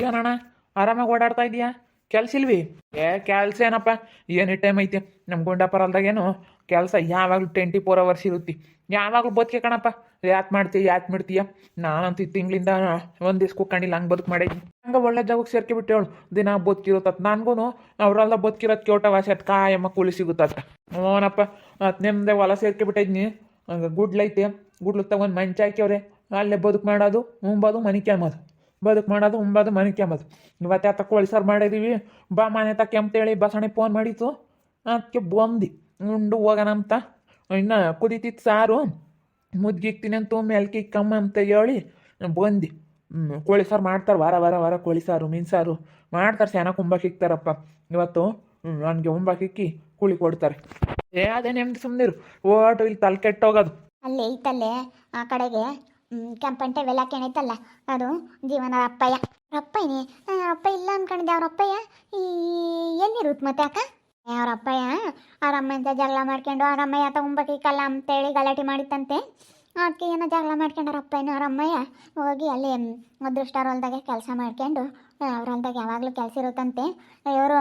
ಏನಣ್ಣ ಆರಾಮಾಗಿ ಓಡಾಡ್ತಾ ಇದೀಯಾ? ಕೆಲ್ಸ ಇಲ್ವಿ? ಕೆಲ್ಸ ಏನಪ್ಪ, ಏನಿ ಟೈಮ್ ಐತಿ ನಮ್ಮ ಗುಂಡಪ್ಪರ ಅಲ್ದಾಗೇನು ಕೆಲಸ ಯಾವಾಗಲೂ 24 hours ಇರುತ್ತೆ. ಯಾವಾಗಲೂ ಬದುಕೆ ಕಣಪ್ಪ. ಯಾಕೆ ಮಾಡ್ತೀಯ ಯಾಕೆ ಬಿಡ್ತೀಯ? ನಾನಂತೂ ತಿಂಗಳಿಂದ ಒಂದು ದಿವ್ಸ ಕೂತ್ಕೊಂಡಿಲ್ಲ, ಹಂಗೆ ಬದುಕು ಮಾಡಿದ್ನಿ. ಹಂಗೆ ಒಳ್ಳೆ ಜಾಗಕ್ಕೆ ಸೇರ್ಕೆ ಬಿಟ್ಟೇಳು. ದಿನ ಬದುಕಿರುತ್ತ ನನಗೂ ಅವ್ರಲ್ಲ ಬದುಕಿರೋದು ಕೇಟ ವಾಸಿ ಅದು ಕಾಯಮ್ಮ ಕೂಲಿ ಸಿಗುತ್ತತ್ತ. ಅವನಪ್ಪ ನಿಮ್ಮದೇ ಹೊಲ ಸೇರ್ಕೆ ಬಿಟ್ಟಿದ್ನಿ. ಹಂಗೆ ಗುಡ್ಲೈತೆ, ಗುಡ್ಲು ತಗೊಂಡು ಮಂಚ ಹಾಕ್ಯವ್ರೆ. ಅಲ್ಲೇ ಬದುಕು ಮಾಡೋದು ಉಂಬೋದು ಮನೆ ಕೆಮ್ಮದು, ಬದುಕು ಮಾಡೋದು ಉಂಬೋದು ಮನೆ ಕೆಮ್ಮದು. ಇವತ್ತು ಯಾತ ಕೋಳಿ ಸಾರು ಮಾಡಿದ್ದೀವಿ, ಬಾ ಮನೆ ತಕ್ಕೆ ಅಂತೇಳಿ ಬಸಣೆ ಫೋನ್ ಮಾಡಿತ್ತು. ಅದಕ್ಕೆ ಬಂದು ಉಂಡು ಹೋಗೋಣ ಅಂತ. ಇನ್ನು ಕುದೀತಿತ್ತು ಸಾರು, ಮುದ್ಗಿಕ್ತೀನಿ ಅಂತ ಮೆಲ್ಕಿ ಕಮ್ಮ ಅಂತ ಹೇಳಿ ಬಂದು. ಕೋಳಿ ಸಾರು ಮಾಡ್ತಾರೆ, ವಾರ ವಾರ ವಾರ ಕೋಳಿ ಸಾರು ಮೀನು ಸಾರು ಮಾಡ್ತಾರೆ. ಚೆನ್ನಾಗಿ ಕುಂಬಕ್ಕೆ ಇಕ್ತಾರಪ್ಪ. ಇವತ್ತು ನನಗೆ ಉಂಬಕ್ಕೆ ಇಕ್ಕಿ ಕೂಳಿ ಕೊಡ್ತಾರೆ. ಅದೇ ನಿಮ್ದು ಸುಮ್ಮನಿರು, ಓಟು ಇಲ್ಲಿ ತಲೆ ಕೆಟ್ಟೋಗೋದು. ಅಲ್ಲೇ ಐತಲ್ಲೇ ಆ ಕಡೆಗೆ ಕೆಂಪಂಟೆ ವೆಲಾಕೆ ಏನೈತಲ್ಲ, ಅದು ಜೀವನ ಅಪ್ಪಯ್ಯ. ಅಪ್ಪಯ್ಯನೇ ಅಪ್ಪ ಇಲ್ಲ ಅನ್ಕೊಂಡಿದ್ದೆ. ಅವ್ರ ಅಪ್ಪಯ್ಯ ಎಲ್ಲಿರುತ್ತೆ ಮತ್ತೆ ಅಕ್ಕ? ಅವ್ರ ಅಪ್ಪಯ್ಯ ಅವ್ರ ಅಮ್ಮ ಅಂತ ಜಗಳ ಮಾಡ್ಕೊಂಡು ಅವ್ರ ಅಮ್ಮಯ್ಯ ತಗೊಂಬಕ್ಕಿಕ್ಕಲ್ಲ ಅಂತೇಳಿ ಗಲಾಟೆ ಮಾಡಿತ್ತಂತೆ. ಅದಕ್ಕೆ ಏನೋ ಜಗಳ ಮಾಡ್ಕೊಂಡು ಅವ್ರ ಅಪ್ಪಯ್ಯನ ಅವ್ರ ಅಮ್ಮಯ್ಯ ಹೋಗಿ ಅಲ್ಲಿ ಅದೃಷ್ಟಾರ ಹೊಲ್ದಾಗೆ ಕೆಲಸ ಮಾಡ್ಕೊಂಡು ಅವ್ರ ಹೊಲ್ದಾಗ ಯಾವಾಗಲೂ ಕೆಲಸ ಇರುತ್ತಂತೆ. ಇವರು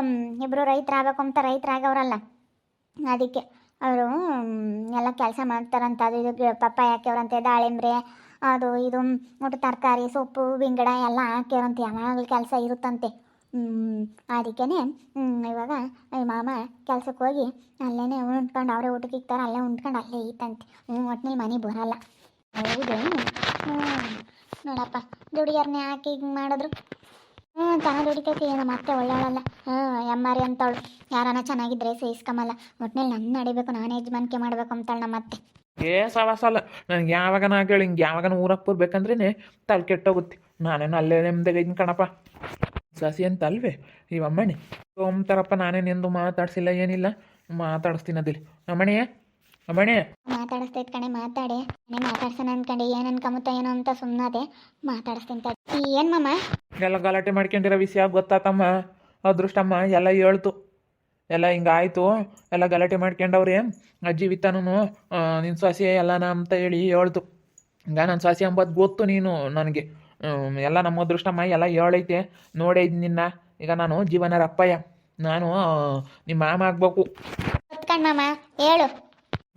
ಇಬ್ಬರು ರೈತರಾಗಬೇಕು ಅಂತ ರೈತರಾಗವ್ರಲ್ಲ, ಅದಕ್ಕೆ ಅವರು ಎಲ್ಲ ಕೆಲಸ ಮಾಡ್ತಾರಂತ. ಅದು ಇದು ಪಪ್ಪಾಯ ಹಾಕ್ಯವ್ರಂತೆ, ದಾಳಿಂಬ್ರೆ ಅದು ಇದು ಒಟ್ಟು ತರಕಾರಿ ಸೊಪ್ಪು ಬಿಂಗಡ ಎಲ್ಲ ಹಾಕ್ಯವ್ರಂತೆ. ಯಾವಾಗಲೂ ಕೆಲಸ ಇರುತ್ತಂತೆ. ಅದಕ್ಕೇ ಇವಾಗ ಮಾಮ ಕೆಲ್ಸಕ್ಕೆ ಹೋಗಿ ಅಲ್ಲೇ ಉಂಟ್ಕೊಂಡು ಅವರೇ ಊಟಕ್ಕೆ ಇಕ್ತಾರೆ, ಅಲ್ಲೇ ಉಂಟ್ಕೊಂಡು ಅಲ್ಲೇ ಇತ್ತಂತೆ. ಒಟ್ಟಿನಲ್ಲಿ ಮನೆ ಬರಲ್ಲ. ಹೌದು ನೋಡಪ್ಪ, ದುಡಿಯಾರನ್ನೇ ಹಾಕಿ ಹಿಂಗೆ ಮಾಡಿದ್ರು. ಚೆನ್ನಾಗಿ ದುಡಿತೈತಿ, ಏನು ಮತ್ತೆ ಒಳ್ಳೆಯವಳಲ್ಲ. ಎಮ್ಮಾರಿ ಅಂತವಳು, ಯಾರನ್ನ ಚೆನ್ನಾಗಿದ್ರೆ ಸೇಯಿಸ್ಕೊಂಬಲ್ಲ. ಒಟ್ಟಿನಲ್ಲಿ ನನ್ನ ನಡಿಬೇಕು, ನಾನೇ ಯಜಮಾನಿಕೆ ಮಾಡ್ಬೇಕು ಅಂತಾಳೆ ನಮ್ಮ ಅತ್ತೆ. ಸವಾಸಲ್ಲ ನನಗೆ. ಯಾವಾಗನ ಹೇಳಿ ಹಿಂಗೆ ಯಾವಾಗನ ಊರಕ್ಕೆ ಬರ್ಬೇಕಂದ್ರೇ ತಲೆ ಕೆಟ್ಟೋಗುತ್ತೆ. ನಾನೇನು ಅಲ್ಲೇ ನೆಮ್ಮದಿಗೆ ಇದ್ದೀನಿ ಕಣಪ್ಪ. ಸಸಿ ಅಂತ ಅಲ್ವೇ ಇವಮ್ಮಣಿ ತೊಂತಾರಪ್ಪ. ನಾನೇನೆಂದು ಮಾತಾಡ್ಸಿಲ್ಲ, ಏನಿಲ್ಲ, ಮಾತಾಡಿಸ್ತೀನಿ ಅದಿಲ್ಲಿ. ಅಮ್ಮಣಿ ಅಮ್ಮಣಿ ಮಾತಾಡಿಸ್ತೈತೆ ಕಣೆ, ಮಾತಾಡಿ ಮಾತಾಡ್ಸೋಣ ಅನ್ಕೊಂಡು ಏನು ಅನ್ಕೊಂಬತ್ತ ಏನೋ ಅಂತ ಸುಮ್ಮನೆ ಮಾತಾಡಿಸ್ತೀನಿ. ಏನು ಮಾಮ ಎಲ್ಲ ಗಲಾಟೆ ಮಾಡ್ಕೊಂಡಿರೋ ವಿಷಯ ಗೊತ್ತಾತಮ್ಮ. ಅದೃಷ್ಟಮ್ಮ ಎಲ್ಲ ಹೇಳ್ತು, ಎಲ್ಲ ಹಿಂಗಾಯ್ತು, ಎಲ್ಲ ಗಲಾಟೆ ಮಾಡ್ಕೊಂಡವ್ರೆ. ಅಜ್ಜಿ ವಿತ್ತಾನು ನಿನ್ನ ಸೊಸೆ ಎಲ್ಲನ ಅಂತ ಹೇಳಿ ಹೇಳ್ತು. ಈಗ ನನ್ನ ಸೊಸೆ ಅಂಬದು ಗೊತ್ತು ನೀನು ನನಗೆ. ಎಲ್ಲ ನಮ್ಮ ಅದೃಷ್ಟಮ್ಮ ಎಲ್ಲ ಹೇಳೈತೆ. ನೋಡೇ ನಿನ್ನ. ಈಗ ನಾನು ಜೀವನರ ಅಪ್ಪಯ್ಯ, ನಾನು ನಿಮ್ಮ ಮಾಮ ಆಗ್ಬೇಕು. ಮಾಮ ಹೇಳು.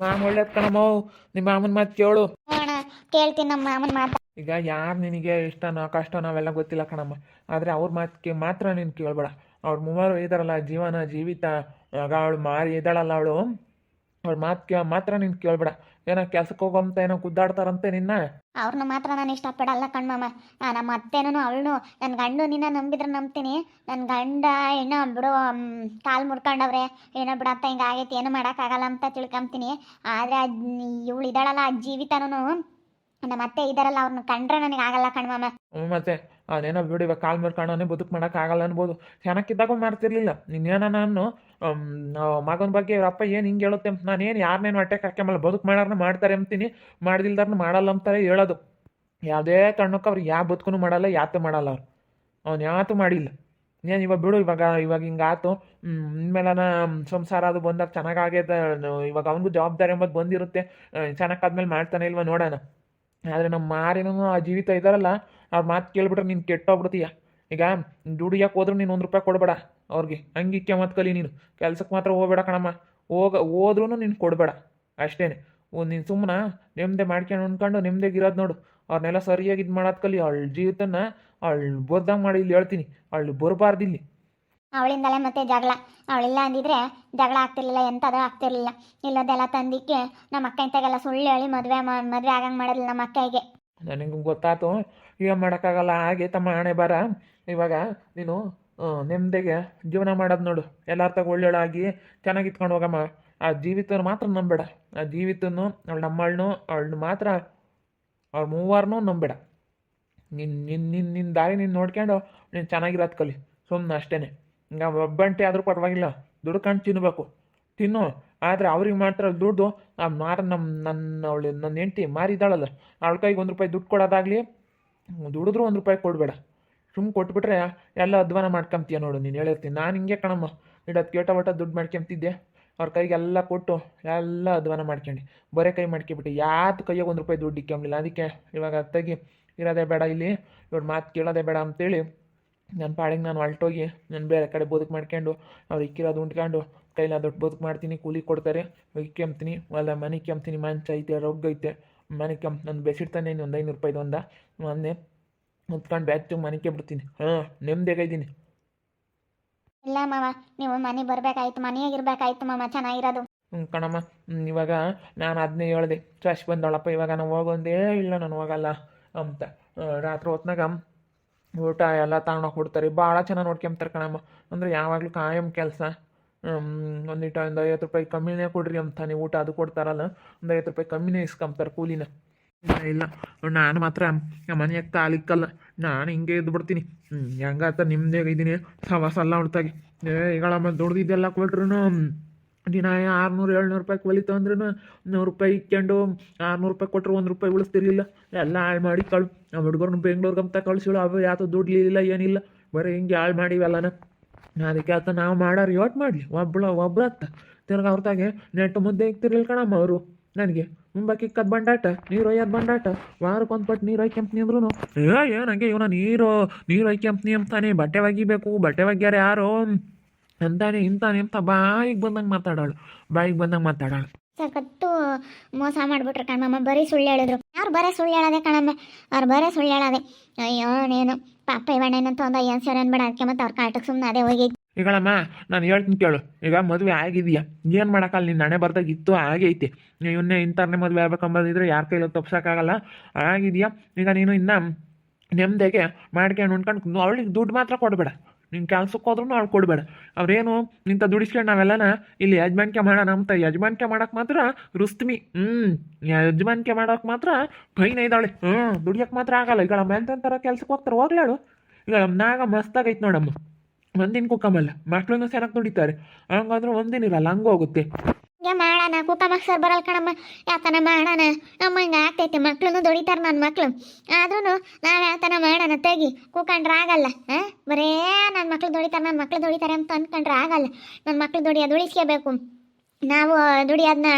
ಮಾಮ ಒಳ್ಳೇದು ಕಣಮ್ಮ, ನಿಮ್ಮ ಮಾಮನ ಮಾತು ಕೇಳು. ಕೇಳ್ತೀನಿ ನಮ್ಮ ಮಾಮನ ಮಾತು. ಈಗ ಯಾರು ನಿನಗೆ ಇಷ್ಟನೋ ಕಷ್ಟನೋ ನಾವೆಲ್ಲ ಗೊತ್ತಿಲ್ಲ ಕಣಮ್ಮ, ಆದರೆ ಅವ್ರ ಮಾತಿಗೆ ಮಾತ್ರ ನೀನು ಕೇಳಬೇಡ. ಅವ್ರ ಮೂವರು ಇದ್ದಾರಲ್ಲ, ಜೀವನ ಜೀವಿತ, ಆಗ ಅವಳು ಮಾರಿ ಇದ್ದಾಳಲ್ಲ ಅವಳು, ಅವ್ರ ಮಾತು ಮಾತ್ರ ನೀನು ಕೇಳಬೇಡ. ಏನೋ ಕೆಲ್ಸಕ್ಕೆ ಹೋಗೋಂತ ಏನೋ ಗುದ್ದಾಡ್ತಾರಂತೆ ನಿನ್ನ. ಅವ್ರನ್ನ ಮಾತ್ರ ನಾನು ಇಷ್ಟಪಡಲ್ಲ ಕಣ್ಮಮ್ಮ. ನಮ್ಮ ಅತ್ತೇನೂ ಅವಳು ನನ್ನ ಗಂಡು ನಿನ್ನ ನಂಬಿದ್ರೆ ನಂಬ್ತೀನಿ. ನನ್ನ ಗಂಡ ಏನೋ ಬಿಡು ಕಾಲು ಮುರ್ಕೊಂಡವ್ರೆ, ಏನೋ ಬಿಡತ್ತ ಹಿಂಗೆ ಆಗೈತಿ, ಏನು ಮಾಡೋಕ್ಕಾಗಲ್ಲ ಅಂತ ತಿಳ್ಕೊಂತೀನಿ. ಆದರೆ ಇವಳು ಇದ್ದಾಳಲ್ಲ ಆ ಜೀವಿತನೂ, ನಮ್ಮ ಅತ್ತೆ ಇದ್ದಾರಲ್ಲ, ಅವ್ರನ್ನ ಕಂಡ್ರೆ ನನಗೆ ಆಗಲ್ಲ ಕಣ್ಮಮ್ಮ. ಮತ್ತೆ ಅದೇನೋ ಬಿಡು, ಇವಾಗ ಕಾಲು ಮೇಲ್ಕೊಂಡವನೇ ಬದುಕು ಮಾಡೋಕ್ಕಾಗಲ್ಲ ಅನ್ಬೋದು. ಚೆನ್ನಾಗಿದ್ದಾಗ ಮಾಡ್ತಿರ್ಲಿಲ್ಲ ನೀನೇನ. ನಾನು ಮಗನ ಬಗ್ಗೆ ಇವ್ರ ಅಪ್ಪ ಏನು ಹಿಂಗೆ ಹೇಳುತ್ತೆ, ನಾನೇನು ಯಾರನ್ನೇನು ಹೊಟ್ಟೆಗೆ ಹಾಕ್ಯಂಬಲ್ಲ, ಬದುಕು ಮಾಡೋರನ್ನ ಮಾಡ್ತಾರೆ ಅಂತೀನಿ, ಮಾಡ್ದಿಲ್ದಾರನ್ನ ಮಾಡಲ್ಲ ಅಂತಾರೆ ಹೇಳೋದು. ಯಾವುದೇ ಕಾರಣಕ್ಕೂ ಅವ್ರಿಗೆ ಯಾವ ಬದುಕು ಮಾಡಲ್ಲ, ಯಾತು ಮಾಡಲ್ಲ ಅವ್ರು. ಅವ್ನು ಯಾತು ಮಾಡಿಲ್ಲ. ಏನು ಇವಾಗ ಬಿಡು, ಇವಾಗ ಹಿಂಗಾತು. ಇನ್ಮೇಲೆ ಸಂಸಾರ ಅದು ಬಂದಾಗ ಚೆನ್ನಾಗಾಗ್ಯದ. ಇವಾಗ ಅವನಿಗೂ ಜವಾಬ್ದಾರಿ ಎಂಬುದು ಬಂದಿರುತ್ತೆ. ಚೆನ್ನಾಗಾದ್ಮೇಲೆ ಮಾಡ್ತಾನೆ ಇಲ್ವ ನೋಡೋಣ. ಆದರೆ ನಮ್ಮ ಮಾರಿನೂ ಆ ಜೀವಿತ ಇದ್ದಾರಲ್ಲ, ಅವ್ರ ಮಾತು ಕೇಳ್ಬಿಟ್ರೆ ನೀನು ಕೆಟ್ಟೋಗ್ಬಿಡ್ತೀಯ. ಈಗ ದುಡಿಯೋಕೆ ಹೋದ್ರೂ ನೀನು 1 ರೂಪಾಯಿ ಕೊಡಬೇಡ ಅವ್ರಿಗೆ. ಹಂಗಿಕ್ಕೆ ಮತ್ತು ಕಲಿ ನೀನು. ಕೆಲ್ಸಕ್ಕೆ ಮಾತ್ರ ಹೋಗ್ಬೇಡ ಕಣಮ್ಮ. ಹೋದ್ರೂ ನೀನು ಕೊಡಬೇಡ ಅಷ್ಟೇ. ನೀನು ಸುಮ್ಮನೆ ನೆಮ್ಮದಿ ಮಾಡ್ಕೊಂಡು ಅಂದ್ಕೊಂಡು ನೆಮ್ಮದಿಗೆ ಇರೋದು ನೋಡು. ಅವ್ರನ್ನೆಲ್ಲ ಸರಿಯಾಗಿ ಇದು ಮಾಡೋದು ಕಲಿ. ಅವಳ ಜೀವಿತನ ಅವಳು ಬೋದ್ದಂಗೆ ಮಾಡಿ ಇಲ್ಲಿ ಹೇಳ್ತೀನಿ, ಅವಳು ಬರಬಾರ್ದು ಇಲ್ಲಿ. ಅವಳಿಂದಲೇ ಮತ್ತೆ ಜಗಳ. ಅವಳಿಲ್ಲ ಅಂದಿದ್ರೆ ಜಗಳ ಆಗ್ತಿರ್ಲಿಲ್ಲ, ಎಂಥದ್ದು ಆಗ್ತಿರ್ಲಿಲ್ಲ. ಇಲ್ಲದೆಲ್ಲ ತಂದಿಕ್ಕೆ ನಮ್ಮ ಅಕ್ಕ ಇಂತಾಗೆಲ್ಲ ಸುಳ್ಳು ಹೇಳಿ ಮದುವೆ ಆಗಂಗೆ ಮಾಡೋದಿಲ್ಲ ನಮ್ಮ ಅಕ್ಕಗೆ. ನನಗೆ ಗೊತ್ತಾಯ್ತು, ಏನು ಮಾಡೋಕ್ಕಾಗಲ್ಲ. ಹಾಗೆ ತಮ್ಮ ಹಣೆ ಬರ. ಇವಾಗ ನೀನು ನೆಮ್ಮದಿಗೆ ಜೀವನ ಮಾಡೋದು ನೋಡು. ಎಲ್ಲರ ತಗ ಒಳ್ಳೊಳಾಗಿ ಚೆನ್ನಾಗಿ ಇತ್ಕೊಂಡು ಹೋಗಮ್ಮ. ಆ ಜೀವಿತನ ಮಾತ್ರ ನಂಬೇಡ. ಆ ಜೀವಿತನು ಅವಳು ನಮ್ಮಳನ್ನು ಅವಳನ್ನ ಮಾತ್ರ, ಅವ್ರ ಮೂವರನ್ನೂ ನಂಬೇಡ. ನಿನ್ನ ದಾರಿ ನೀನು ನೋಡ್ಕೊಂಡು ನೀನು ಚೆನ್ನಾಗಿರೋದು ಕಲಿ ಸುಮ್ಮನೆ ಅಷ್ಟೇ. ಈಗ ಒಬ್ಬಂಟಿ ಆದರೂ ಪರವಾಗಿಲ್ಲ, ದುಡ್ಕೊಂಡು ತಿನ್ನಬೇಕು, ತಿನ್ನು. ಆದರೆ ಅವ್ರಿಗೆ ಮಾತ್ರ ದುಡ್ಡು ನನ್ನ ಹೆಂಡ್ತಿ ಮಾರಿದ್ದಾಳಲ್ಲ, ಅವಳ ಕೈಗೆ 1 ರೂಪಾಯಿ ದುಡ್ಡು ಕೊಡೋದಾಗಲಿ, ದುಡಿದ್ರೂ 1 ರೂಪಾಯಿ ಕೊಡಬೇಡ. ಸುಮ್ಮನೆ ಕೊಟ್ಬಿಟ್ರೆ ಎಲ್ಲ ಅಧ್ವಾನ ಮಾಡ್ಕೊಂತೀಯ ನೋಡು. ನೀನು ಹೇಳಿರ್ತೀನಿ ನಾನು ಹಿಂಗೆ ಕಣಮ್ಮ. ಇಡೋದು ಕೇಟ ದುಡ್ಡು ಮಾಡ್ಕೊಂತಿದ್ದೆ, ಅವ್ರ ಕೈಗೆಲ್ಲ ಕೊಟ್ಟು ಎಲ್ಲ ಅಧ್ವಾನ ಮಾಡ್ಕೊಂಡು ಬರೀ ಕೈ ಮಾಡ್ಕೊಬಿಟ್ಟು ಯಾತು ಕೈಯಾಗ 1 ರೂಪಾಯಿ ದುಡ್ಡು ಇಕ್ಕೊಂಬಿಲ್ಲ. ಅದಕ್ಕೆ ಇವಾಗ ತೆಗಿ, ಇರೋದೇ ಬೇಡ ಇಲ್ಲಿ, ಇವ್ರ ಮಾತು ಕೇಳೋದೇ ಬೇಡ ಅಂತೇಳಿ ನನ್ನ ಪಾಡಿಗೆ ನಾನು ಹೊರಟೋಗಿ ನಾನು ಬೇರೆ ಕಡೆ ಬದುಕು ಮಾಡ್ಕೊಂಡು ಅವ್ರು ಇಕ್ಕಿರೋದು ಉಂಡ್ಕೊಂಡು ಕೈಲಾದೊಟ್ಟು ಬದುಕು ಮಾಡ್ತೀನಿ, ಕೂಲಿ ಕೊಡ್ತಾರೆ, ಕೆಮ್ತೀನಿ, ಅಲ್ಲ ಮನೆ ಕೆಮ್ತೀನಿ, ಮಂಚ ಐತೆ, ರೊಗ್ಗ ಐತೆ, ಮನೆ ನನ್ನ ಬೆಸಿಡ್ತಾನೆ ಒಂದು 500 ರೂಪಾಯಿದು ಮೊನ್ನೆ ಹೊತ್ಕೊಂಡು ಬ್ಯಾಚ್ ಮನೆಗೆ ಬಿಡ್ತೀನಿ. ಹಾಂ, ನೆಮ್ಮದಿಯಾಗಿದ್ದೀನಿ. ಇಲ್ಲ ಮಾವ, ನೀವು ಮನೆ ಬರ್ಬೇಕಾಯ್ತು, ಮನೆಯಾಗಿರ್ಬೇಕಾಯ್ತು ಮಾಮ, ಚೆನ್ನಾಗಿರೋದು. ಕಣಮ್ಮ, ಇವಾಗ ನಾನು ಅದನ್ನೇ ಹೇಳಿದೆ, ಚಾಶ್ ಬಂದವಳಪ್ಪ, ಇವಾಗ ನಾವು ಹೋಗೊಂದೇ ಇಲ್ಲ, ನಾನು ಹೋಗಲ್ಲ ಅಂತ. ರಾತ್ರಿ ಹೊತ್ನಾಗ ಊಟ ಎಲ್ಲ ತಗೊಂಡೋಗಿ ಕೊಡ್ತಾರೆ, ಭಾಳ ಚೆನ್ನಾಗಿ ನೋಡ್ಕೊಂತಾರೆ ಕಣಮ್ಮ. ಅಂದರೆ ಯಾವಾಗಲೂ ಕಾಯಂ ಕೆಲಸ. ಒಂದು 50 ರೂಪಾಯಿ ಕಮ್ಮಿನೇ ಕೊಡ್ರಿ ಅಂತಾನೆ, ಊಟ ಅದು ಕೊಡ್ತಾರಲ್ಲ, ಒಂದು 50 ರೂಪಾಯಿ ಕಮ್ಮಿನೇ ಇಸ್ಕೊಂತಾರೆ ಕೂಲಿನ. ಇಲ್ಲ ನಾನು ಮಾತ್ರ ಮನೆಯಾಗ ಕಾಲಿಕ್ಕಲ್ಲ, ನಾನು ಹಿಂಗೆ ಇದ್ದು ಬಿಡ್ತೀನಿ. ಹೆಂಗಾತ ನಿಮ್ಮದೇ ಇದ್ದೀನಿ, ಸವಾಸ ಎಲ್ಲ ಹೊಡ್ತಾಗಿ ಈಗಳಮ್ಮ ದುಡ್ದಿದ್ದೆಲ್ಲ ಕೊಟ್ರು ದಿನ 600-700 ರೂಪಾಯಿ ಕೊಲಿತು ಅಂದ್ರೂ 100 ರೂಪಾಯಿ ಇಕ್ಕೊಂಡು 600 ರೂಪಾಯಿ ಕೊಟ್ಟರು 1 ರೂಪಾಯಿ ಉಳಿಸ್ತಿರ್ಲಿಲ್ಲ. ಎಲ್ಲ ಹಾಳು ಮಾಡಿ ಕಳು ನಮ್ಮ ಹುಡುಗರ್ನ ಬೆಂಗ್ಳೂರ್ಗಂತ ಕಳಿಸಿಳು, ಅವು ಯಾವುದು ದುಡ್ಲಿಲ್ಲ ಏನಿಲ್ಲ, ಬರೀ ಹಿಂಗೆ ಹಾಳು ಮಾಡಿವೆಲ್ಲನ. ಅದಕ್ಕೆ ಆತ ನಾವು ಮಾಡೋರು ಯೋಟ್ ಮಾಡಲಿ, ಒಬ್ರತ್ತ ತಿರ್ಗಿ ಅವ್ರದಾಗೆ ನೆಟ್ಟು ಮುದ್ದೆ ಇಕ್ತಿರ್ಲಿಲ್ಲ ಕಣಮ್ಮ ಅವರು. ನನಗೆ ಮುಂಬಕ್ಕೆ ಇಕ್ಕದು ಬಂಡಾಟ, ನೀರು ಒಯ್ಯೋದು ಬಂಡಾಟ, ವಾರಕ್ಕೊಂದು ಪಟ್ಟು ನೀರು ಒಯ್ಕೆಂಪ್ನಿ ಅಂದ್ರೂ ಏನಂಗೆ ಇವನ ನೀರು ಒಯ್ಕೆಂಪ್ನಿ ಅಂತಾನೆ, ಬಟ್ಟೆ ಒಗಿಬೇಕು, ಬಟ್ಟೆ ಒಗ್ಯಾರ ಯಾರೋ ಅಂತಾನೆ ಇಂತಾನೆ ಅಂತ ಬಾಯಿಗೆ ಬಂದಂಗೆ ಮಾತಾಡೋಳು. ಸಖತ್ತು ಮೋಸ ಮಾಡಿಬಿಟ್ರು ಕಣಮ್ಮ, ಬರೀ ಸುಳ್ಳು ಹೇಳಿದ್ರು. ಅವ್ರು ಬರೀ ಸುಳ್ಳು ಹೇಳೋದೆ ಕಣಮ್ಮ, ಅವ್ರು ಬರೀ ಸುಳ್ಳು ಹೇಳೋದೆ. ಅಯ್ಯೋ ನೀನು ಪಾಪ ಇವಣ್ಣೇನಂತ ಒಂದು ಏನು ಸರಿ ಅನ್ಬೇಡ, ಅದಕ್ಕೆ ಮತ್ತೆ ಅವ್ರ ಕಾಟಕ್ಕೆ ಸುಮ್ಮನೆ ಅದೇ ಹೋಗಿ. ಈಗಳಮ್ಮ ನಾನು ಹೇಳ್ತೀನಿ ಕೇಳು, ಈಗ ಮದುವೆ ಆಗಿದೆಯಾ, ಏನು ಮಾಡೋಕ್ಕಲ್ಲ, ನಿನ್ನ ಹಣೆ ಬರ್ದಾಗಿತ್ತು ಆಗೈತಿ. ಇವನ್ನೇ ಇಂಥರ್ನೇ ಮದುವೆ ಆಗ್ಬೇಕಂಬಂದಿದ್ರೆ ಯಾರ ಕೈಲಿ ತಪ್ಸೋಕ್ಕಾಗಲ್ಲ, ಆಗಿದೆಯಾ. ಈಗ ನೀನು ಇನ್ನು ನೆಮ್ಮದಿಗೆ ಮಾಡ್ಕೊಂಡು ಉಣ್ಕೊಂಡು ಅವಳಿಗೆ ದುಡ್ಡು ಮಾತ್ರ ಕೊಡಬೇಡ, ನಿನ್ನ ಕೆಲ್ಸಕ್ಕೆ ಹೋದ್ರೂ ಅವ್ಳು ಕೊಡಬೇಡ. ಅವ್ರೇನು ನಿಂತ ದುಡಿಸ್ಕೊಂಡು ನಾವೆಲ್ಲನ ಇಲ್ಲಿ ಯಜಮಾನಿಕೆ ಮಾಡೋಣ ಅಂತ, ಯಜಮಾನಿಕೆ ಮಾಡೋಕೆ ಮಾತ್ರ ರುಸ್ತ್ಮಿ. ಯಜಮಾನಿಕೆ ಮಾಡೋಕೆ ಮಾತ್ರ ಕೈನ ಇದ್ದಾಳೆ. ದುಡಿಯೋಕೆ ಮಾತ್ರ ಆಗಲ್ಲ. ಈಗ ನಮ್ಮ ಎಂತೆಂಥರ ಕೆಲ್ಸಕ್ಕೆ ಹೋಗ್ತಾರೆ, ಹೋಗ್ಲಾಳು. ಈಗ ನಾಗ ಮಸ್ತಾಗೈತೆ ನೋಡಮ್ಮ, ಒಂದಿನ ಕುಕ್ಕಮಲ್ಲ, ಮಕ್ಳನ್ನೂ ಚೆನ್ನಾಗಿ ದುಡಿತಾರೆ, ಹಂಗಾದ್ರೆ ಒಂದಿನ ಇರಲ್ಲ, ಹಂಗೆ ಹೋಗುತ್ತೆ. ಹಿಂಗೆ ಮಾಡೋಣ, ಕುಕ್ಕಮ್ಮಕ್ಕೆ ಸರ್ ಬರಲ್ಲ ಕಣಮ್ಮ, ಯಾತನ ಮಾಡೋಣ, ನಮ್ಮ ಹಿಂಗೆ ಆಗ್ತೈತೆ. ಮಕ್ಳು ದುಡಿತಾರೆ ನನ್ನ ಮಕ್ಳು, ಆದ್ರೂ ನಾವು ಯಾತನ ಮಾಡೋಣ, ತೆಗಿ ಕೂಕೊಂಡ್ರೆ ಆಗಲ್ಲ. ಬರೇ ನನ್ನ ಮಕ್ಳು ದುಡಿತಾರೆ ಅಂತ ಅಂದ್ಕೊಂಡ್ರೆ ಆಗಲ್ಲ. ನನ್ನ ಮಕ್ಳು ದುಡಿಸ್ಕೋಬೇಕು, ನಾವು ದುಡಿಯೋದನ್ನ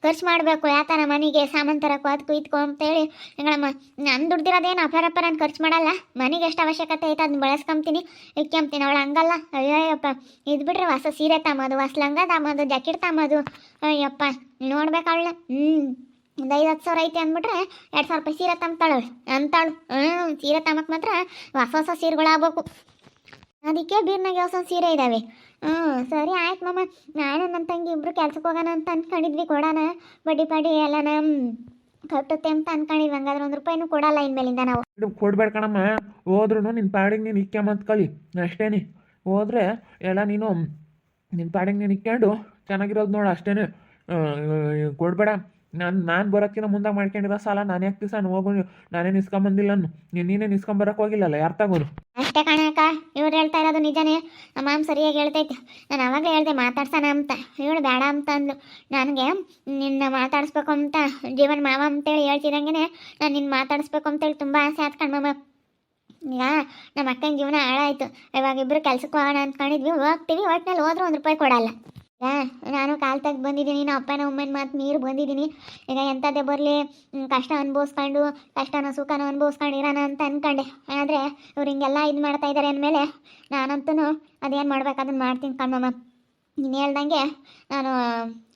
ಖರ್ಚು ಮಾಡಬೇಕು. ಯಾತನ ಮನೆಗೆ ಸಾಮಾನು ತರಕು ಅದಕ್ಕೂ ಇದಕ್ಕೂ ಅಂತೇಳಿ ಹೆಂಗಳಮ್ಮ, ನಾನು ದುಡ್ದಿರೋದೇನು ಅಪರಪ್ಪರ ಅಂತ ಖರ್ಚು ಮಾಡಲ್ಲ. ಮನೆಗೆ ಎಷ್ಟು ಅವಶ್ಯಕತೆ ಐತೆ ಅದನ್ನ ಬಳಸ್ಕೊಂತೀನಿ, ಇಕ್ಕೊಂತೀನಿ. ಅವಳು ಹಂಗಲ್ಲ. ಅಯ್ಯಯ್ಯಪ್ಪ, ಇದು ಬಿಟ್ರೆ ಹೊಸ ಸೀರೆ ತಮ್ಮದು, ಹೊಸ ಲಂಗ ತಮ್ಮದು, ಜಾಕೆಟ್ ತಮ್ಮದು. ಅಯ್ಯಪ್ಪ ನೋಡ್ಬೇಕು ಅವಳ. ಒಂದು 5-10 ಸಾವಿರ ಐತೆ ಅಂದ್ಬಿಟ್ರೆ 2,000 ರೂಪಾಯಿ ಸೀರೆ ಅಂತಾಳು. ಸೀರೆ ತಮ್ಮಕ್ಕೆ ಮಾತ್ರ ಹೊಸ ಸೀರೆಗಳಾಗಬೇಕು. ಅದಕ್ಕೆ ಬೀರ್ನಾಗೆ ಹೊಸ ಸೀರೆ ಇದ್ದಾವೆ. ಸರಿ ಆಯ್ತು ಮಾಮ, ನಾನು ನನ್ನ ತಂಗಿ ಇಬ್ಬರು ಕೆಲ್ಸಕ್ಕೆ ಹೋಗೋಣ ಅಂತ ಅಂದ್ಕೊಂಡಿದ್ವಿ. ಕೊಡೋಣ ಬಡ್ಡಿ ಪಾಡಿ ಎಲ್ಲನ ಕಟ್ಟುತ್ತೆ ಅಂತ ಅಂದ್ಕೊಂಡಿದ್ವಿ. ಹಂಗಾದ್ರೆ 1 ರೂಪಾಯಿನೂ ಕೊಡಲ್ಲ ಇನ್ಮೇಲಿಂದ ನಾವು. ಕೊಡ್ಬೇಡ ಕಣಮ್ಮ, ಹೋದ್ರೂ ನಿನ್ನ ಪಾಡಿಗೆ ನೀನು ಇಕ್ಕೊಂಬಂತ ಕಲಿ ಅಷ್ಟೇನೆ. ಹೋದ್ರೆ ಎಲ್ಲ ನೀನು ನಿನ್ನ ಪಾಡಿಗೆ ನೀನು ಇಕ್ಕೊಂಡು ಚೆನ್ನಾಗಿರೋದು ನೋಡು ಅಷ್ಟೇನೆ. ಕೊಡಬೇಡ. ನಾನು ಬರೋಕ್ಕಿಂತ ಮುಂದೆ ಮಾಡ್ಕೊಂಡಿರೋ ಸಾಲ ನಾನು ಯಾಕೆ ದಿವಸ ಹೋಗು, ನಾನೇನು ಇಸ್ಕೊಂಬಂದಿಲ್ಲ, ನೀನೇ ಇಸ್ಕೊಂಬರಕ್ಕೆ ಹೋಗಿಲ್ಲಲ್ಲ, ಯಾರು ತಗೋನು ಅಷ್ಟೇ ಕಣಕ್ಕ. ಇವ್ರು ಹೇಳ್ತಾ ಇರೋದು ನಿಜನೇ. ನಮ್ಮ ಮಾಮ ಸರಿಯಾಗಿ ಹೇಳ್ತೈತೆ. ನಾನು ಅವಾಗಲೇ ಹೇಳ್ದೆ ಮಾತಾಡ್ಸೋಣ ಅಂತ, ಇವಳು ಬೇಡ ಅಂತ ಅಂದ್ಲು. ನನಗೆ ನಿನ್ನ ಮಾತಾಡಿಸ್ಬೇಕು ಅಂತ, ಜೀವನ ಮಾವ ಅಂತೇಳಿ ಹೇಳ್ತಿದಂಗೆ ನಾನು ನಿನ್ನ ಮಾತಾಡಿಸ್ಬೇಕು ಅಂತೇಳಿ ತುಂಬ ಆಸೆ ಆಯ್ತು ಕಣ್ಮಮ್ಮ. ಈಗ ನಮ್ಮ ಅಕ್ಕನ ಜೀವನ ಹಾಳಾಯಿತು. ಇವಾಗ ಇಬ್ಬರು ಕೆಲ್ಸಕ್ಕೆ ಹೋಗೋಣ ಅಂದ್ಕೊಂಡಿದ್ವಿ, ಹೋಗ್ತೀವಿ, ಒಟ್ಟಿನಲ್ಲಿ ಹೋದ್ರೆ 1 ರೂಪಾಯಿ ಕೊಡಲ್ಲ. ನಾನು ಕಾಲು ತೆಗ್ದು ಬಂದಿದ್ದೀನಿ, ನಮ್ಮ ಅಪ್ಪನ ಅಮ್ಮನ ಮಾತು ಮೀರಿ ಬಂದಿದ್ದೀನಿ. ಈಗ ಎಂಥದ್ದೇ ಬರಲಿ, ಕಷ್ಟ ಅನುಭವಿಸ್ಕೊಂಡು, ಕಷ್ಟನ ಸುಖನ ಅನುಭವಿಸ್ಕೊಂಡು ಇರೋಣ ಅಂತ ಅಂದ್ಕೊಂಡೆ. ಆದರೆ ಇವ್ರು ಹಿಂಗೆಲ್ಲ ಇದು ಮಾಡ್ತಾ ಇದ್ದಾರೆ ಅಂದಮೇಲೆ ನಾನಂತೂ ಅದೇನು ಮಾಡ್ಬೇಕು ಅದನ್ನು ಮಾಡ್ತೀನಿ ಕಣಮ್ಮ. ನೀನು ಹೇಳ್ದಂಗೆ ನಾನು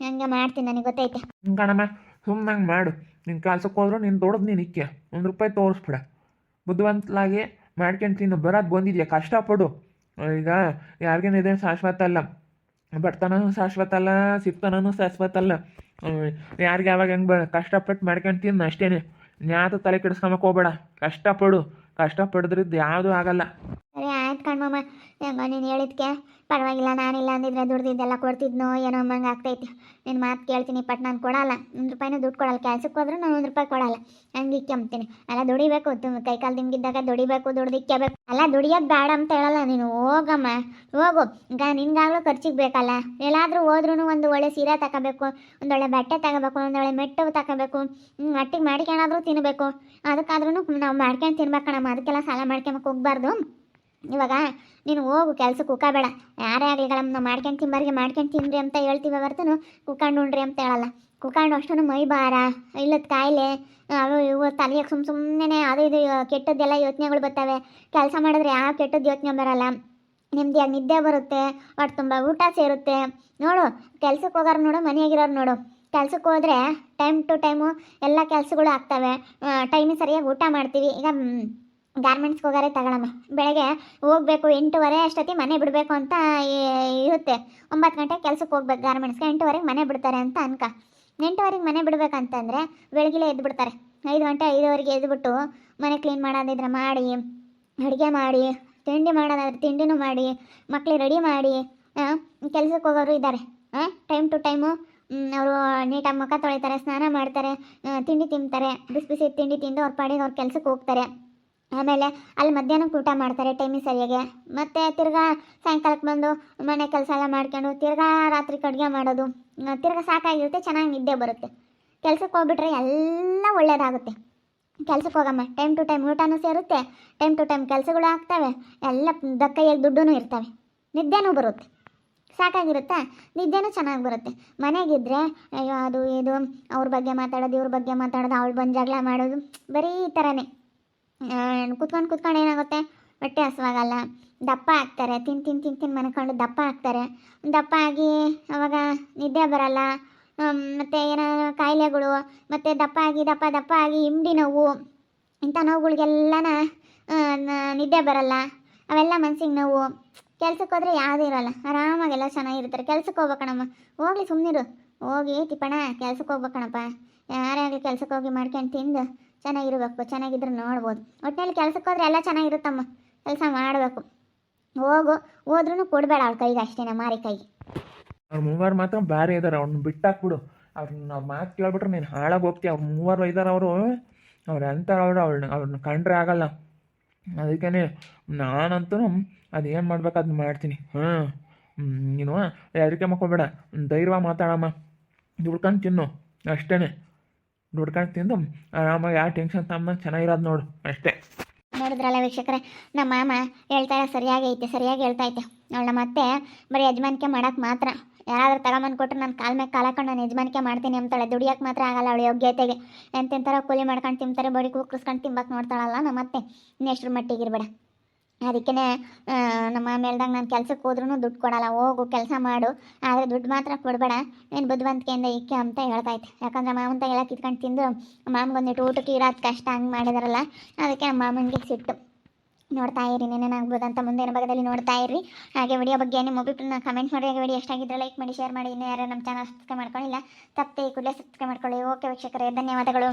ಹಂಗೆ ಮಾಡ್ತೀನಿ, ನನಗೆ ಗೊತ್ತೈತೆ ಕಣಮ್ಮ. ಸುಮ್ಮನೆ ಮಾಡು, ನಿನ್ನ ಕೆಲ್ಸಕ್ಕೆ ಹೋದ್ರು ನೀನು ದೊಡ್ಡದು ನೀನು ಇಕ್ಕೆ 1 ರೂಪಾಯಿ ತೋರಿಸ್ಬಿಡ. ಬುದ್ಧಿವಂತಲಾಗಿ ಮಾಡ್ಕೊಂಡು ತಿನ್ನು, ಬರೋದು ಬಂದಿದ್ಯಾ, ಕಷ್ಟಪಡು. ಈಗ ಯಾರಿಗೇನಿದೆ ಶಾಶ್ವತ ಅಲ್ಲ, ಬಡತನೂ ಶಾಶ್ವತ ಅಲ್ಲ, ಸಿಕ್ತನೂ ಶಾಶ್ವತ ಅಲ್ಲ. ಯಾರಿಗೆ ಯಾವಾಗ ಹೆಂಗೆ ಕಷ್ಟಪಟ್ಟು ಮಾಡ್ಕೊಂಡು ತಿನ್ನು ಅಷ್ಟೇ. ಯಾವುದು ತಲೆ ಕೆಡಿಸ್ಕೊಂಬಕ್ಕೆ ಹೋಗ್ಬೇಡ, ಕಷ್ಟಪಡಿದ್ರಿದ್ದು ಯಾವುದೂ ಆಗಲ್ಲ. ಸರಿ ಆಯ್ತು ಕಣ್ಮಮ್ಮ, ಹೆಂಗ ನೀನು ಹೇಳಿದ್ಕೆ ಪರವಾಗಿಲ್ಲ. ನಾನಿಲ್ಲ ಅಂದಿದ್ರೆ ದುಡ್ದಿದ್ದೆಲ್ಲ ಕೊಡ್ತಿದ್ನೋ ಏನೋ ಅಂಬಂಗೆ ಆಗ್ತೈತಿ. ನಿನ್ನ ಮಾತು ಕೇಳ್ತೀನಿ, ಬಟ್ ನಾನು ಕೊಡಲ್ಲ, 1 ರೂಪಾಯಿನೂ ದುಡ್ಡು ಕೊಡಲ್ಲ. ಕೆಲ್ಸಕ್ಕೆ ಹೋದ್ರೆ ನಾನು 1 ರೂಪಾಯಿ ಕೊಡಲ್ಲ, ಹಂಗೆ ಇಕ್ಕೊಂಬ್ತೀನಿ. ಅಲ್ಲ ದುಡಿಬೇಕು, ಕೈಕಾಲು ದಿಂಗಿದ್ದಾಗ ದುಡಿಬೇಕು, ದುಡ್ದು ಇಕ್ಕಬೇಕು. ಅಲ್ಲ ದುಡಿಯೋದು ಬೇಡ ಅಂತ ಹೇಳಲ್ಲ, ನೀನು ಹೋಗಮ್ಮ, ಹೋಗು. ಈಗ ನಿನ್ಗಾಗಲೂ ಖರ್ಚಿಗೆ ಬೇಕಲ್ಲ. ಎಲ್ಲಾದರೂ ಹೋದ್ರೂ ಒಂದು ಒಳ್ಳೆ ಸೀರೆ ತಗೋಬೇಕು, ಒಂದೊಳ್ಳೆ ಬಟ್ಟೆ ತಗೋಬೇಕು, ಒಂದೊಳ್ಳೆ ಮೆಟ್ಟು ತಗೋಬೇಕು, ಮಟ್ಟಿಗೆ ಮಾಡ್ಕೊಂಡಾದ್ರೂ ತಿನ್ನಬೇಕು. ಅದಕ್ಕಾದ್ರೂ ನಾವು ಮಾಡ್ಕೊಂಡು ತಿನ್ಬೇಕಣಮ್ಮ. ಅದಕ್ಕೆಲ್ಲ ಸಾಲ ಮಾಡ್ಕೊಂಬಕ್ಕೆ ಹೋಗ್ಬಾರ್ದು. ಇವಾಗ ನೀನು ಹೋಗು ಕೆಲ್ಸಕ್ಕೆ ಕುಕ್ಕಬೇಡ. ಯಾರೇ ಆಗಲಿ ನಾವು ಮಾಡ್ಕೊಂಡು ತಿಂಬಾರಿಗೆ ಮಾಡ್ಕೊಂಡು ತಿನ್ರಿ ಅಂತ ಹೇಳ್ತೀವಿ ಹೊರತು ಕುಕ್ಕಂಡು ಉಣ್ರಿ ಅಂತ ಹೇಳಲ್ಲ. ಕುಕ್ಕಂಡು ಅಷ್ಟು ಮೈ ಭಾರ, ಇಲ್ಲದ ಕಾಯಿಲೆ, ಅವು ಇವು ತಲೆಗೆ ಸುಮ್ಮನೆ ಅದು ಇದು ಕೆಟ್ಟದ್ದೆಲ್ಲ ಯೋಚನೆಗಳು ಬರ್ತವೆ. ಕೆಲಸ ಮಾಡಿದ್ರೆ ಯಾವ ಕೆಟ್ಟದ್ದು ಯೋಚನೆ ಬರಲ್ಲ, ನಿಮ್ದಿಯಾಗಿ ನಿದ್ದೆ ಬರುತ್ತೆ, ಹೊಟ್ಟೆ ತುಂಬ ಊಟ ಸೇರುತ್ತೆ. ನೋಡು ಕೆಲ್ಸಕ್ಕೆ ಹೋಗೋರು ನೋಡು, ಮನೆಯಾಗಿರೋರು ನೋಡು. ಕೆಲ್ಸಕ್ಕೆ ಹೋದರೆ ಟೈಮ್ ಟು ಟೈಮು ಎಲ್ಲ ಕೆಲಸಗಳು ಆಗ್ತವೆ, ಟೈಮಿಗೆ ಸರಿಯಾಗಿ ಊಟ ಮಾಡ್ತೀವಿ. ಈಗ ಗಾರ್ಮೆಂಟ್ಸ್ಗೆ ಹೋಗಾರೆ ತಗೊಳಮ್ಮ, ಬೆಳಗ್ಗೆ ಹೋಗಬೇಕು 8:15 ಅಷ್ಟೊತ್ತಿಗೆ ಮನೆ ಬಿಡಬೇಕು ಅಂತ ಇರುತ್ತೆ. 9 ಗಂಟೆಗೆ ಕೆಲ್ಸಕ್ಕೆ ಹೋಗ್ಬೇಕು ಗಾರ್ಮೆಂಟ್ಸ್ಗೆ, 8:15ಗೆ ಮನೆ ಬಿಡ್ತಾರೆ ಅಂತ ಅನ್ಕ. 8:15ಗೆ ಮನೆ ಬಿಡ್ಬೇಕಂತಂದರೆ ಬೆಳಗಿಲೆ ಎದ್ದು ಬಿಡ್ತಾರೆ. 5 ಗಂಟೆ 5:15ಗೆ ಎದ್ದುಬಿಟ್ಟು ಮನೆ ಕ್ಲೀನ್ ಮಾಡೋದಿದ್ರೆ ಮಾಡಿ, ಅಡುಗೆ ಮಾಡಿ, ತಿಂಡಿ ಮಾಡೋದಾದ್ರೆ ತಿಂಡಿನೂ ಮಾಡಿ, ಮಕ್ಳಿಗೆ ರೆಡಿ ಮಾಡಿ. ಕೆಲ್ಸಕ್ಕೆ ಹೋಗೋರು ಇದ್ದಾರೆ, ಟೈಮ್ ಟು ಟೈಮು ಅವರು ನೀಟಾಗಿ ಮುಖ ತೊಳಿತಾರೆ, ಸ್ನಾನ ಮಾಡ್ತಾರೆ, ತಿಂಡಿ ತಿಂತಾರೆ, ಬಿಸಿ ಬಿಸಿ ತಿಂಡಿ ತಿಂದು ಅವ್ರ ಪಾಡಿಗೆ ಅವ್ರ ಕೆಲ್ಸಕ್ಕೆ ಹೋಗ್ತಾರೆ. ಆಮೇಲೆ ಅಲ್ಲಿ ಮಧ್ಯಾಹ್ನಕ್ಕೆ ಊಟ ಮಾಡ್ತಾರೆ ಟೈಮಿಗೆ ಸರಿಯಾಗಿ. ಮತ್ತು ತಿರ್ಗಾ ಸಾಯಂಕಾಲಕ್ಕೆ ಬಂದು ಮನೆ ಕೆಲಸ ಎಲ್ಲ ಮಾಡ್ಕೊಂಡು ತಿರ್ಗಾ ರಾತ್ರಿ ಅಡುಗೆ ಮಾಡೋದು. ತಿರ್ಗಾ ಸಾಕಾಗಿರುತ್ತೆ, ಚೆನ್ನಾಗಿ ನಿದ್ದೆ ಬರುತ್ತೆ. ಕೆಲ್ಸಕ್ಕೆ ಹೋಗ್ಬಿಟ್ರೆ ಎಲ್ಲ ಒಳ್ಳೆಯದಾಗುತ್ತೆ. ಕೆಲ್ಸಕ್ಕೆ ಹೋಗಮ್ಮ, ಟೈಮ್ ಟು ಟೈಮ್ ಊಟನೂ ಸೇರುತ್ತೆ, ಟೈಮ್ ಟು ಟೈಮ್ ಕೆಲಸಗಳು ಆಗ್ತವೆ, ಎಲ್ಲ ಕೈಯಾಗಿ ದುಡ್ಡೂ ಇರ್ತವೆ, ನಿದ್ದೆನೂ ಬರುತ್ತೆ. ಸಾಕಾಗಿರುತ್ತಾ, ನಿದ್ದೆನೂ ಚೆನ್ನಾಗಿ ಬರುತ್ತೆ. ಮನೆಗಿದ್ರೆ ಅಯ್ಯೋ ಅದು ಇದು ಅವ್ರ ಬಗ್ಗೆ ಮಾತಾಡೋದು, ಇವ್ರ ಬಗ್ಗೆ ಮಾತಾಡೋದು, ಅವಳು ಬಂದು ಜಗಳ ಮಾಡೋದು, ಬರೀ ಈ ಥರನೇ ಕುತ್ಕೊಂಡು ಏನಾಗುತ್ತೆ, ಹೊಟ್ಟೆ ಹಸುವಾಗಲ್ಲ, ದಪ್ಪ ಆಗ್ತಾರೆ. ತಿನ್ ಮನ್ಕೊಂಡು ದಪ್ಪ ಆಗ್ತಾರೆ. ದಪ್ಪ ಆಗಿ ಅವಾಗ ನಿದ್ದೆ ಬರಲ್ಲ, ಮತ್ತು ಏನೋ ಕಾಯಿಲೆಗಳು, ಮತ್ತು ದಪ್ಪ ಆಗಿ ಹಿಂಡಿ ನೋವು, ಇಂಥ ನೋವುಗಳಿಗೆಲ್ಲನ ನಿದ್ದೆ ಬರಲ್ಲ, ಅವೆಲ್ಲ ಮನ್ಸಿಗೆ ನೋವು. ಕೆಲ್ಸಕ್ಕೆ ಹೋದ್ರೆ ಯಾವುದೂ ಇರೋಲ್ಲ, ಆರಾಮಾಗೆಲ್ಲ ಚೆನ್ನಾಗಿರ್ತಾರೆ. ಕೆಲ್ಸಕ್ಕೆ ಹೋಗ್ಬೇಕಣಮ್ಮ, ಹೋಗ್ಲಿ ಸುಮ್ಮನಿರು, ಹೋಗಿ ತಿಪ್ಪಣ ಕೆಲ್ಸಕ್ಕೆ ಹೋಗ್ಬೇಕಣಪ್ಪ. ಯಾರೇ ಆಗಲಿ ಕೆಲ್ಸಕ್ಕೆ ಹೋಗಿ ಮಾಡ್ಕೊಂಡು ತಿಂದು ಚೆನ್ನಾಗಿರ್ಬೇಕು, ಚೆನ್ನಾಗಿದ್ರೆ ನೋಡ್ಬೋದು. ಒಟ್ಟಿನಲ್ಲಿ ಕೆಲ್ಸಕ್ಕೆ ಹೋದ್ರೆ ಎಲ್ಲ ಚೆನ್ನಾಗಿರುತ್ತಮ್ಮ, ಕೆಲಸ ಮಾಡಬೇಕು. ಹೋದ್ರೂ ಕೊಡಬೇಡ ಅವ್ಳ ಕೈಗೆ, ಅಷ್ಟೇನ ಮಾರಿ ಕೈಗೆ. ಅವ್ರ ಮೂವರು ಮಾತ್ರ ಭಾರಿ ಇದ್ದಾರೆ, ಅವ್ರನ್ನ ಬಿಟ್ಟಾಕ್ಬಿಡು. ಅವ್ರ ಮಾತು ಕೇಳ್ಬಿಟ್ರೆ ನೀನು ಹಾಳಾಗಿ ಹೋಗ್ತೀಯ. ಅವ್ರು ಮೂವರು ಇದ್ದಾರೆ, ಅವ್ರು ಅಂತಾರೆ, ಅವ್ರನ್ನ ಕಂಡ್ರೆ ಆಗಲ್ಲ. ಅದಕ್ಕೇ ನಾನಂತೂ ಅದೇನು ಮಾಡ್ಬೇಕು ಅದನ್ನ ಮಾಡ್ತೀನಿ. ನೀನು ಹೆದರಿಕೆ ಮಾಡ್ಕೊಬೇಡ, ಧೈರ್ಯವಾಗಿ ಮಾತಾಡಮ್ಮ, ದುಡ್ಕೊಂಡು ತಿನ್ನು ಅಷ್ಟೇ. ದುಡ್ಕೊಂಡು ತಿಂದು ಆರಾಮಾಗಿ ಯಾವ ಟೆನ್ಷನ್ ತಮ್ಮಂಗೆ ಚೆನ್ನಾಗಿರೋದು ನೋಡು ಅಷ್ಟೇ. ನೋಡಿದ್ರಲ್ಲ ವೀಕ್ಷಕರೇ, ನಮ್ಮ ಮಾಮ ಹೇಳ್ತಾ ಸರಿಯಾಗಿ ಹೇಳ್ತಾ ಐತೆ. ಅವಳ ಮತ್ತೆ ಬರೀ ಯಜಮಾನಿಕೆ ಮಾಡೋಕ್ಕೆ ಮಾತ್ರ, ಯಾರಾದ್ರೂ ತಗೊಂಬಂದು ಕೊಟ್ಟರೆ ನಾನು ಕಾಲ ಮೇಲೆ ಕಾಲ ಹಾಕೊಂಡು ನಾನು ಯಜಮಾನಿಕೆ ಮಾಡ್ತೀನಿ ಅಂತಾಳೆ. ದುಡಿಯೋಕ್ಕೆ ಮಾತ್ರ ಆಗಲ್ಲ ಅವಳು ಯೋಗ್ಯತೆಗೆ. ಎಂತೆಂಥರ ಕೂಲಿ ಮಾಡ್ಕೊಂಡು ತಿಂತಾರೆ, ಬಡಿ ಕೂಕ್ರಿಸ್ಕೊಂಡು ತಿಂಬಕ್ಕೆ ನೋಡ್ತಾಳಲ್ಲ ನಮ್ಮ ಮತ್ತೆ, ಇನ್ನೆಷ್ಟರ ಮಟ್ಟಿಗಿರ್ಬೇಡ. ಅದಕ್ಕೇ ನಮ್ಮ ಮೇಲ್ದಾಗ ನಾನು ಕೆಲ್ಸಕ್ಕೆ ಹೋದ್ರೂ ದುಡ್ಡು ಕೊಡಲ್ಲ, ಹೋಗು ಕೆಲಸ ಮಾಡು, ಆದರೆ ದುಡ್ಡು ಮಾತ್ರ ಕೊಡಬೇಡ, ನೀನು ಬುದ್ಧಿವಂತಿಕೆಯಿಂದ ಇಕ್ಕೆ ಅಂತ ಹೇಳ್ತೈತೆ. ಯಾಕಂದರೆ ಮಾಮಂತಾಗೆಲ್ಲ ಕಿತ್ಕೊಂಡು ತಿಂದು ಮಾಮಗೊಂದಿಟ್ಟು ಊಟಕ್ಕೆ ಇರೋದು ಕಷ್ಟ ಹಂಗೆ ಮಾಡಿದಾರಲ್ಲ, ಅದಕ್ಕೆ ನಮ್ಮ ಮಾಮನಿಗೆ ಸಿಟ್ಟು. ನೋಡ್ತಾ ಇರಿ ಏನೇನಾಗ್ಬೋದಂತ ಮುಂದಿನ ಭಾಗದಲ್ಲಿ ನೋಡ್ತಾ ಇರಿ. ಹಾಗೆ ವಿಡಿಯೋ ಬಗ್ಗೆ ನಿಮ್ಮ ಒಬ್ಬರನ್ನ ಕಮೆಂಟ್ ಮಾಡಿ. ಹಾಗೆ ವಿಡಿಯೋ ಎಷ್ಟಾಗಿದ್ದರೆ ಲೈಕ್ ಮಾಡಿ, ಶೇರ್ ಮಾಡಿ. ಇನ್ನೂ ಯಾರು ನಮ್ಮ ಚಾನಲ್ ಸಬ್ಸ್ಕ್ರೈಬ್ ಮಾಡ್ಕೊಳ್ಳಿಲ್ಲ ತಪ್ಪದೆ ಕೂಡಲೇ ಸಬ್ಸ್ಕ್ರೈಬ್ ಮಾಡ್ಕೊಳ್ಳಿ. ಓಕೆ ವೀಕ್ಷಕರೇ, ಧನ್ಯವಾದಗಳು.